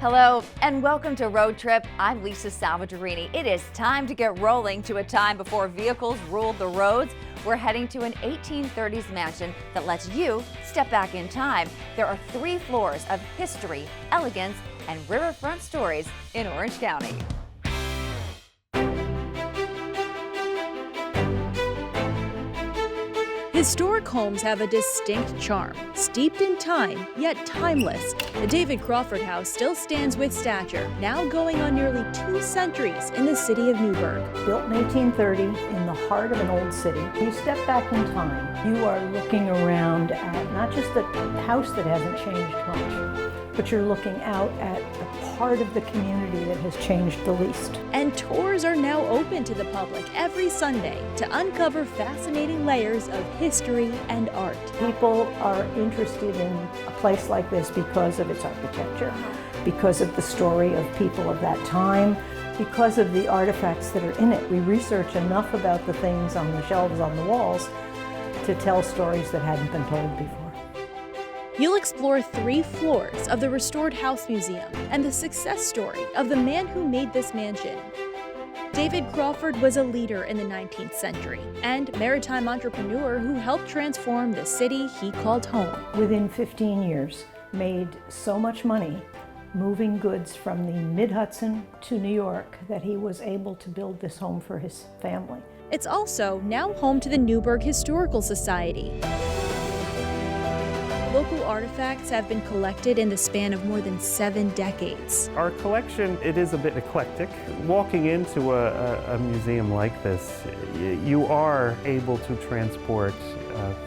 Hello and welcome to Road Trip. I'm Lisa Salvadorini. It is time to get rolling to a time before vehicles ruled the roads. We're heading to an 1830s mansion that lets you step back in time. There are 3 floors of history, elegance, and riverfront stories in Orange County. Historic homes have a distinct charm, steeped in time, yet timeless. The David Crawford House still stands with stature, now going on nearly 2 centuries in the city of Newburgh. Built in 1830 in the heart of an old city. You step back in time, you are looking around at not just the house that hasn't changed much, but you're looking out at the part of the community that has changed the least. And tours are now open to the public every Sunday to uncover fascinating layers of history and art. People are interested in a place like this because of its architecture, because of the story of people of that time, because of the artifacts that are in it. We research enough about the things on the shelves on the walls to tell stories that hadn't been told before. You'll explore 3 floors of the restored House Museum and the success story of the man who made this mansion. David Crawford was a leader in the 19th century and maritime entrepreneur who helped transform the city he called home. Within 15 years, made so much money moving goods from the mid-Hudson to New York that he was able to build this home for his family. It's also now home to the Newburgh Historical Society. Local artifacts have been collected in the span of more than 7 decades. Our collection, it is a bit eclectic. Walking into a museum like this, you are able to transport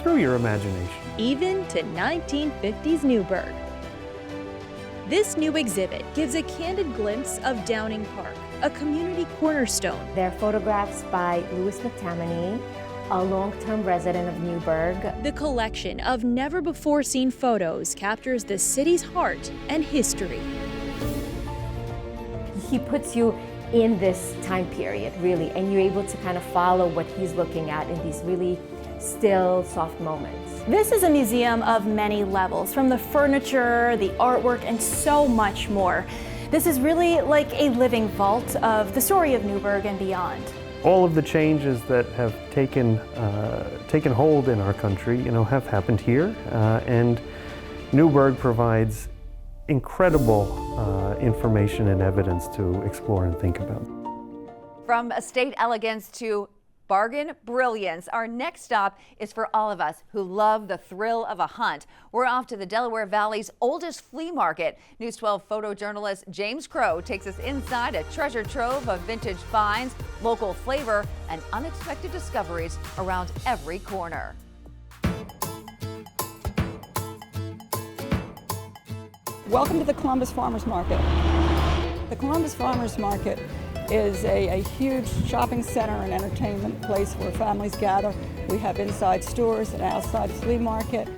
through your imagination. Even to 1950s Newburgh. This new exhibit gives a candid glimpse of Downing Park, a community cornerstone. They're photographs by Louis McTamaney, a long-term resident of Newburgh. The collection of never-before-seen photos captures the city's heart and history. He puts you in this time period, really, and you're able to kind of follow what he's looking at in these really still, soft moments. This is a museum of many levels, from the furniture, the artwork, and so much more. This is really like a living vault of the story of Newburgh and beyond. All of the changes that have taken hold in our country, have happened here, and Newburgh provides incredible information and evidence to explore and think about. From estate elegance to bargain brilliance, our next stop is for all of us who love the thrill of a hunt. We're off to the Delaware Valley's oldest flea market. News 12 photojournalist James Crow takes us inside a treasure trove of vintage finds, local flavor, and unexpected discoveries around every corner. Welcome to the Columbus Farmers Market. The Columbus Farmers Market is a huge shopping center and entertainment place where families gather. We have inside stores and outside flea market.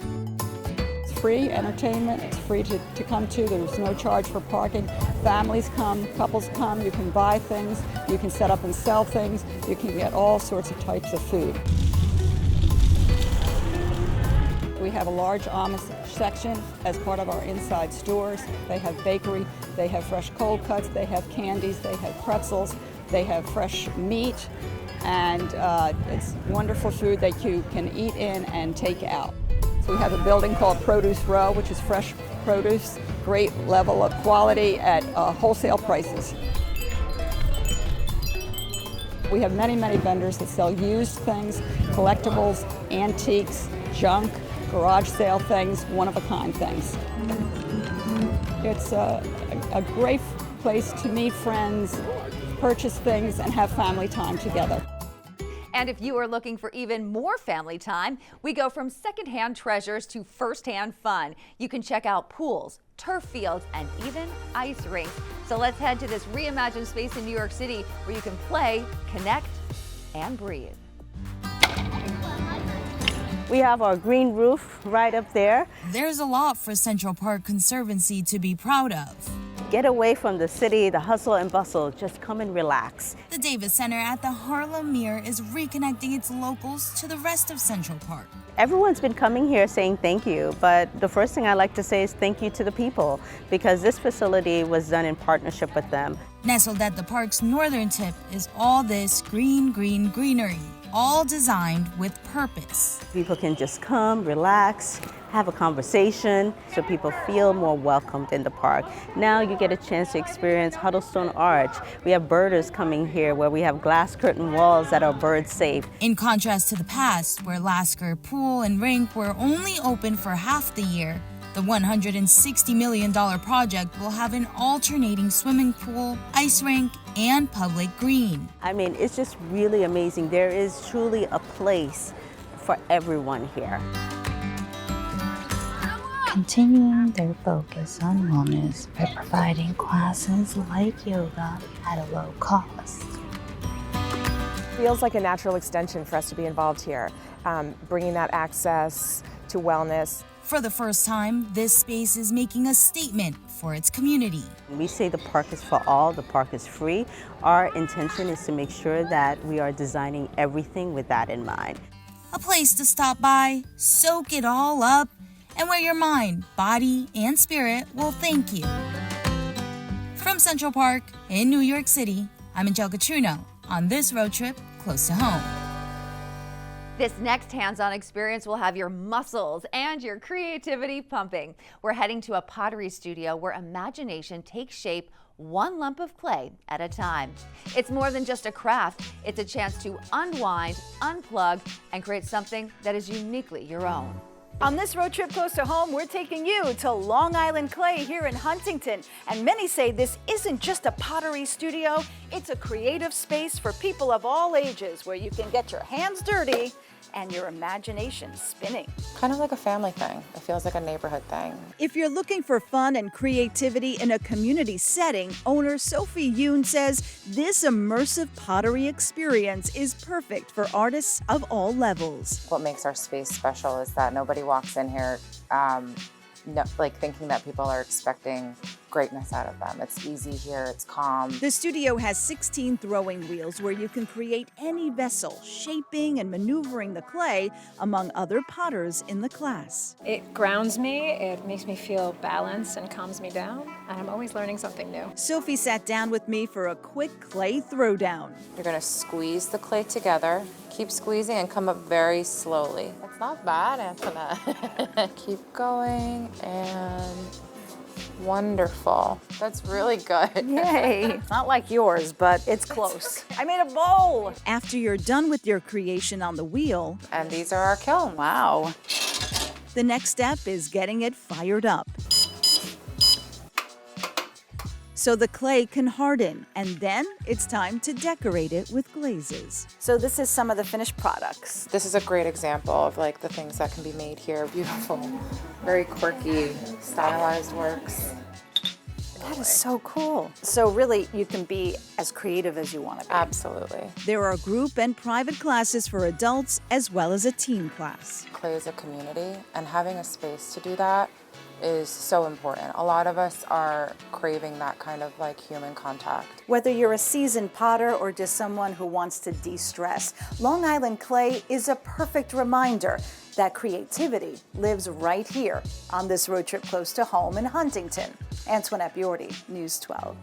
It's free entertainment, it's free to come to, there's no charge for parking. Families come, couples come, you can buy things, you can set up and sell things, you can get all sorts of types of food. We have a large Amish section as part of our inside stores. They have bakery, they have fresh cold cuts, they have candies, they have pretzels, they have fresh meat, and it's wonderful food that you can eat in and take out. So we have a building called Produce Row, which is fresh produce, great level of quality at wholesale prices. We have many, many vendors that sell used things, collectibles, antiques, junk, garage sale things, one-of-a-kind things. It's a great place to meet friends, purchase things, and have family time together. And if you are looking for even more family time, we go from secondhand treasures to firsthand fun. You can check out pools, turf fields, and even ice rinks. So let's head to this reimagined space in New York City where you can play, connect, and breathe. We have our green roof right up there. There's a lot for Central Park Conservancy to be proud of. Get away from the city, the hustle and bustle. Just come and relax. The Davis Center at the Harlem Meer is reconnecting its locals to the rest of Central Park. Everyone's been coming here saying thank you, but the first thing I like to say is thank you to the people, because this facility was done in partnership with them. Nestled at the park's northern tip is all this greenery, all designed with purpose. People can just come, relax, have a conversation, so people feel more welcomed in the park. Now you get a chance to experience Huddlestone Arch. We have birders coming here where we have glass curtain walls that are bird safe. In contrast to the past, where Lasker Pool and Rink were only open for half the year, the $160 million project will have an alternating swimming pool, ice rink, and public green. I mean, it's just really amazing. There is truly a place for everyone here. Continuing their focus on wellness by providing classes like yoga at a low cost. Feels like a natural extension for us to be involved here, bringing that access to wellness. For the first time, this space is making a statement for its community. We say the park is for all, the park is free. Our intention is to make sure that we are designing everything with that in mind. A place to stop by, soak it all up, and where your mind, body, and spirit will thank you. From Central Park in New York City, I'm Angelica Truno on this road trip close to home. This next hands-on experience will have your muscles and your creativity pumping. We're heading to a pottery studio where imagination takes shape one lump of clay at a time. It's more than just a craft. It's a chance to unwind, unplug, and create something that is uniquely your own. On this road trip close to home, we're taking you to Long Island Clay here in Huntington. And many say this isn't just a pottery studio, it's a creative space for people of all ages where you can get your hands dirty and your imagination spinning. Kind of like a family thing. It feels like a neighborhood thing. If you're looking for fun and creativity in a community setting, owner Sophie Yoon says this immersive pottery experience is perfect for artists of all levels. What makes our space special is that nobody walks in here thinking that people are expecting greatness out of them. It's easy here, it's calm. The studio has 16 throwing wheels where you can create any vessel, shaping and maneuvering the clay among other potters in the class. It grounds me, it makes me feel balanced and calms me down, and I'm always learning something new. Sophie sat down with me for a quick clay throwdown. You're gonna squeeze the clay together, keep squeezing and come up very slowly. That's not bad, Antoinette. Keep going and wonderful. That's really good. Yay. Not like yours, but it's close. I made a bowl. After you're done with your creation on the wheel, And these are our kilns. Wow. the next step is getting it fired up so the clay can harden, and then it's time to decorate it with glazes. So this is some of the finished products. This is a great example of like the things that can be made here. Beautiful, very quirky, stylized works. That is so cool. So really, you can be as creative as you want to be. Absolutely. There are group and private classes for adults as well as a teen class. Clay is a community, and having a space to do that is so important. A lot of us are craving that kind of like human contact. Whether you're a seasoned potter or just someone who wants to de-stress, Long Island Clay is a perfect reminder that creativity lives right here on this road trip close to home in Huntington. Antoinette Bjordy, News 12.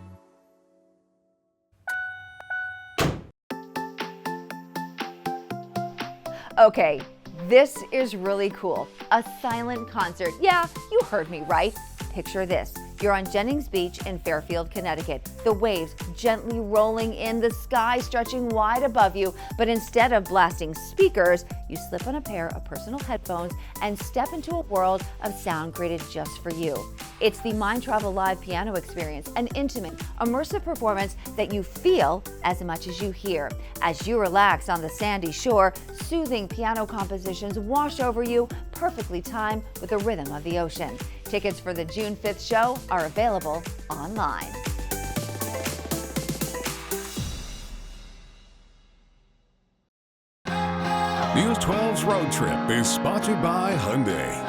Okay, this is really cool. A silent concert. Yeah, you heard me right. Picture this. You're on Jennings Beach in Fairfield, Connecticut. The waves gently rolling in, the sky stretching wide above you, but instead of blasting speakers, you slip on a pair of personal headphones and step into a world of sound created just for you. It's the Mind Travel Live piano experience, an intimate, immersive performance that you feel as much as you hear. As you relax on the sandy shore, soothing piano compositions wash over you, perfectly timed with the rhythm of the ocean. Tickets for the June 5th show are available online. News 12's Road Trip is sponsored by Hyundai.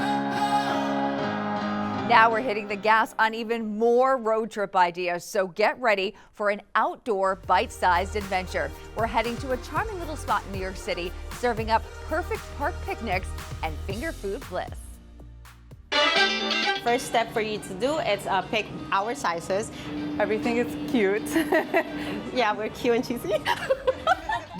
Now we're hitting the gas on even more road trip ideas, so get ready for an outdoor bite-sized adventure. We're heading to a charming little spot in New York City, serving up perfect park picnics and finger food bliss. First step for you to do is pick our sizes. Everything is cute. Yeah, we're cute and cheesy.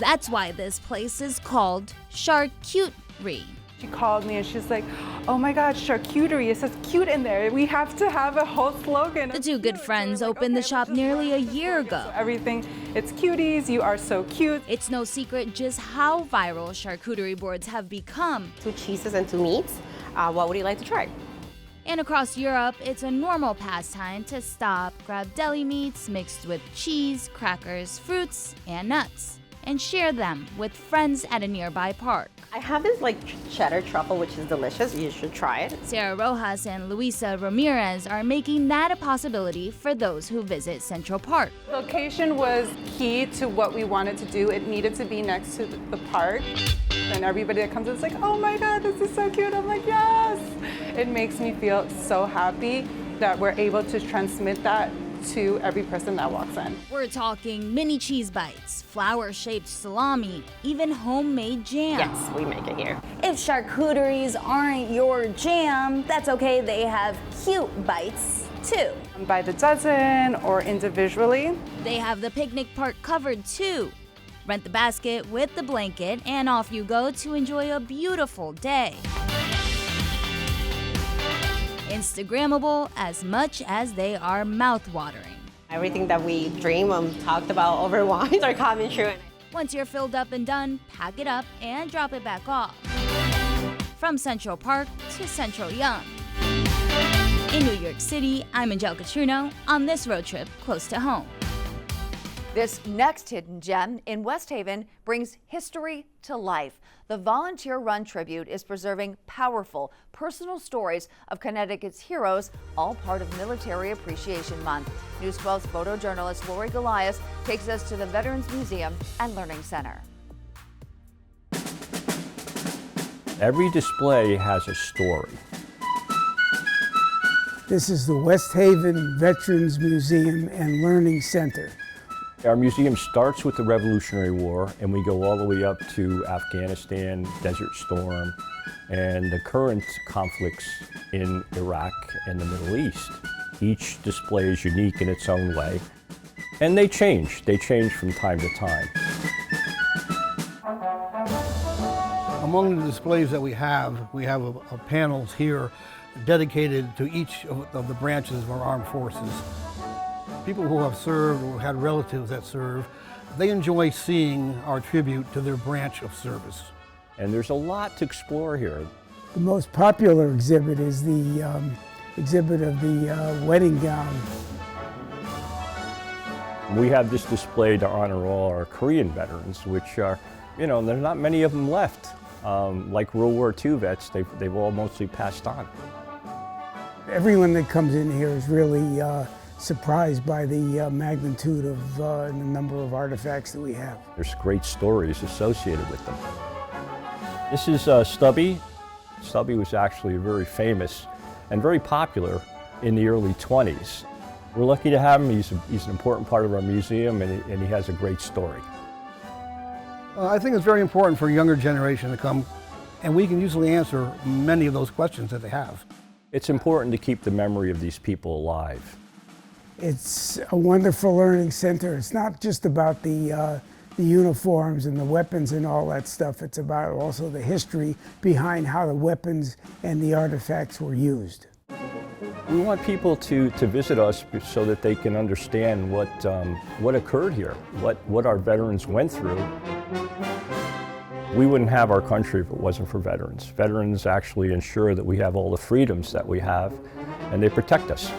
That's why this place is called Char-CUTE-rie. She called me and she's like, oh my God, charcuterie, it says cute in there. We have to have a whole slogan. The two good friends opened the shop nearly a year ago. So everything, it's cuties, you are so cute. It's no secret just how viral charcuterie boards have become. 2 cheeses and 2 meats. What would you like to try? And across Europe, it's a normal pastime to stop, grab deli meats mixed with cheese, crackers, fruits, and nuts, and share them with friends at a nearby park. I have this cheddar truffle, which is delicious. You should try it. Sarah Rojas and Luisa Ramirez are making that a possibility for those who visit Central Park. Location was key to what we wanted to do. It needed to be next to the park. And everybody that comes in is like, oh my God, this is so cute. I'm like, yes. It makes me feel so happy that we're able to transmit that to every person that walks in. We're talking mini cheese bites, flower-shaped salami, even homemade jam. Yes, we make it here. If charcuteries aren't your jam, that's okay. They have cute bites too. By the dozen or individually. They have the picnic part covered too. Rent the basket with the blanket and off you go to enjoy a beautiful day. Instagrammable as much as they are mouth-watering. Everything that we dream of, talked about over wines are coming true. Once you're filled up and done, pack it up and drop it back off. From Central Park to Central Young. In New York City, I'm Angelica Truno on this road trip close to home. This next hidden gem in West Haven brings history to life. The volunteer-run tribute is preserving powerful, personal stories of Connecticut's heroes, all part of Military Appreciation Month. News 12's photojournalist Lori Golias takes us to the Veterans Museum and Learning Center. Every display has a story. This is the West Haven Veterans Museum and Learning Center. Our museum starts with the Revolutionary War, and we go all the way up to Afghanistan, Desert Storm, and the current conflicts in Iraq and the Middle East. Each display is unique in its own way, and they change. They change from time to time. Among the displays that we have panels here dedicated to each of the branches of our armed forces. People who have served or had relatives that serve, they enjoy seeing our tribute to their branch of service. And there's a lot to explore here. The most popular exhibit is the exhibit of the wedding gown. We have this display to honor all our Korean veterans, which are, there's not many of them left. Like World War II vets, they've all mostly passed on. Everyone that comes in here is really surprised by the magnitude of the number of artifacts that we have. There's great stories associated with them. This is Stubby. Stubby was actually very famous and very popular in the early 20s. We're lucky to have him. He's an important part of our museum, and he has a great story. I think it's very important for a younger generation to come, and we can usually answer many of those questions that they have. It's important to keep the memory of these people alive. It's a wonderful learning center. It's not just about the uniforms and the weapons and all that stuff. It's about also the history behind how the weapons and the artifacts were used. We want people to visit us so that they can understand what occurred here, what our veterans went through. We wouldn't have our country if it wasn't for veterans. Veterans actually ensure that we have all the freedoms that we have, and they protect us.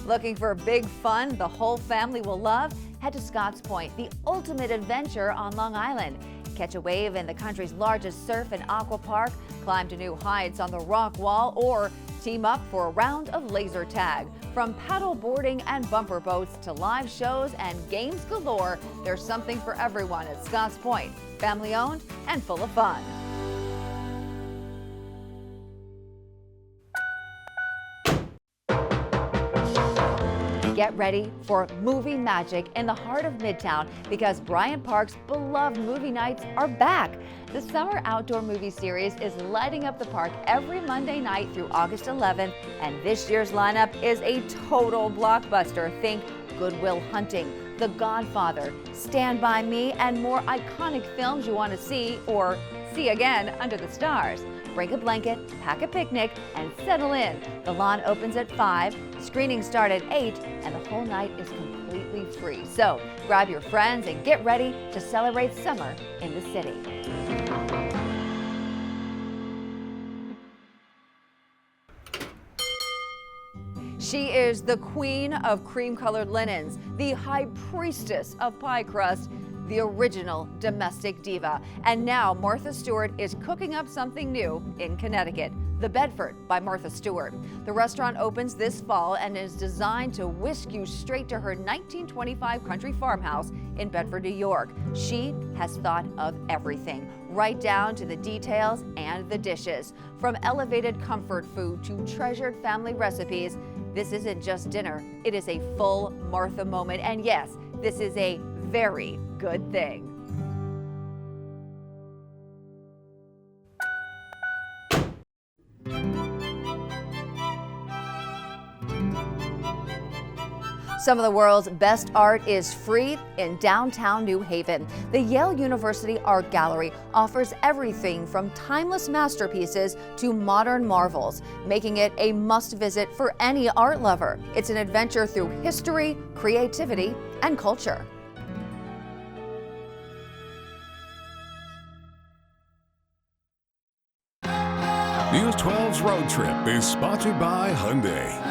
Looking for big fun the whole family will love? Head to Scotts Pointe, the ultimate adventure on Long Island. Catch a wave in the country's largest surf and aqua park, climb to new heights on the rock wall, or Team up for a round of laser tag. From paddle boarding and bumper boats to live shows and games galore, there's something for everyone at Scotts Pointe. Family owned and full of fun. Get ready for movie magic in the heart of Midtown because Bryant Park's beloved movie nights are back. The summer outdoor movie series is lighting up the park every Monday night through August 11th, and this year's lineup is a total blockbuster. Think Good Will Hunting, The Godfather, Stand By Me, and more iconic films you want to see or see again under the stars. Bring a blanket, pack a picnic, and settle in. The lawn opens at 5, screenings start at 8, and the whole night is completely free. So grab your friends and get ready to celebrate summer in the city. She is the queen of cream-colored linens, the high priestess of pie crust, the original domestic diva. And now Martha Stewart is cooking up something new in Connecticut. The Bedford by Martha Stewart. The restaurant opens this fall and is designed to whisk you straight to her 1925 country farmhouse in Bedford, New York. She has thought of everything, right down to the details and the dishes. From elevated comfort food to treasured family recipes, this isn't just dinner, it is a full Martha moment. And yes, this is a very good thing. Some of the world's best art is free in downtown New Haven. The Yale University Art Gallery offers everything from timeless masterpieces to modern marvels, making it a must-visit for any art lover. It's an adventure through history, creativity, and culture. News 12's Road Trip is sponsored by Hyundai.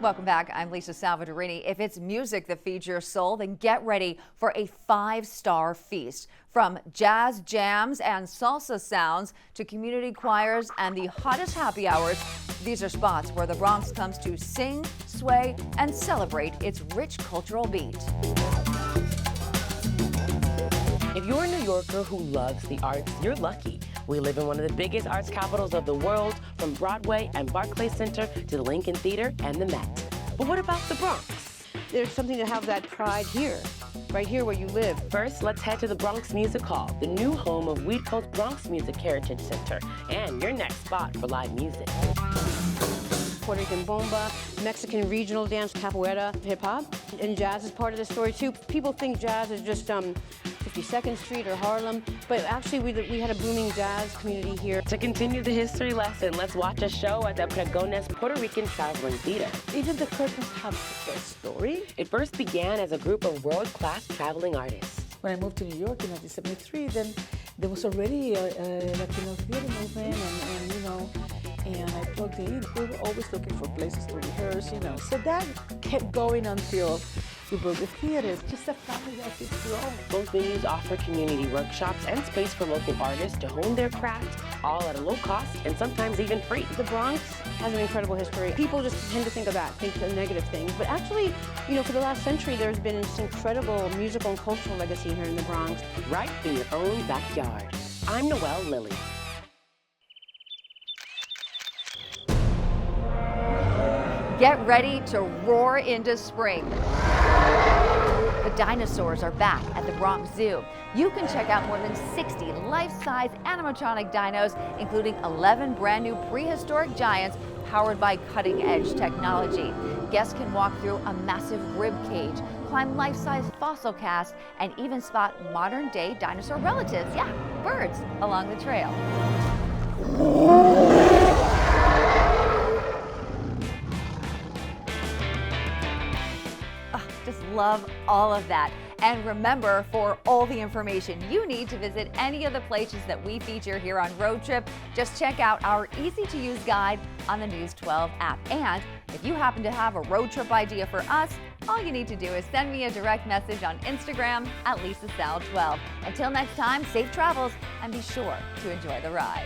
Welcome back. I'm Lisa Salvatorini. If it's music that feeds your soul, then get ready for a 5-star feast. From jazz jams and salsa sounds to community choirs and the hottest happy hours, these are spots where the Bronx comes to sing, sway, and celebrate its rich cultural beat. If you're a New Yorker who loves the arts, you're lucky. We live in one of the biggest arts capitals of the world, from Broadway and Barclays Center to the Lincoln Theater and the Met. But what about the Bronx? There's something to have that pride here, right here where you live. First, let's head to the Bronx Music Hall, the new home of Weed Coast's Bronx Music Heritage Center, and your next spot for live music. Puerto Rican bomba, Mexican regional dance, capoeira, hip-hop, and jazz is part of the story too. People think jazz is just 52nd Street or Harlem, but actually we had a booming jazz community here. To continue the history lesson, let's watch a show at the Pregones Puerto Rican Traveling Theater. Even the curtains have a story. It first began as a group of world-class traveling artists. When I moved to New York in 1973, then there was already a Latino theater movement, and you know, and I plugged in. We were always looking for places to rehearse, you know. So that kept going until we built the theater. It's just a family that keeps growing. Both venues offer community workshops and space for local artists to hone their craft, all at a low cost and sometimes even free. The Bronx has an incredible history. People just tend to think of the negative things, but actually, you know, for the last century, there's been this incredible musical and cultural legacy here in the Bronx. Right in your own backyard. I'm Noelle Lilly. Get ready to roar into spring. The dinosaurs are back at the Bronx Zoo. You can check out more than 60 life-size animatronic dinos, including 11 brand new prehistoric giants powered by cutting-edge technology. Guests can walk through a massive rib cage, climb life-size fossil casts, and even spot modern-day dinosaur relatives, birds, along the trail. Just love all of that. And remember, for all the information you need to visit any of the places that we feature here on Road Trip, just check out our easy-to-use guide on the News 12 app. And if you happen to have a road trip idea for us, all you need to do is send me a direct message on Instagram at LisaSal12. Until next time, safe travels and be sure to enjoy the ride.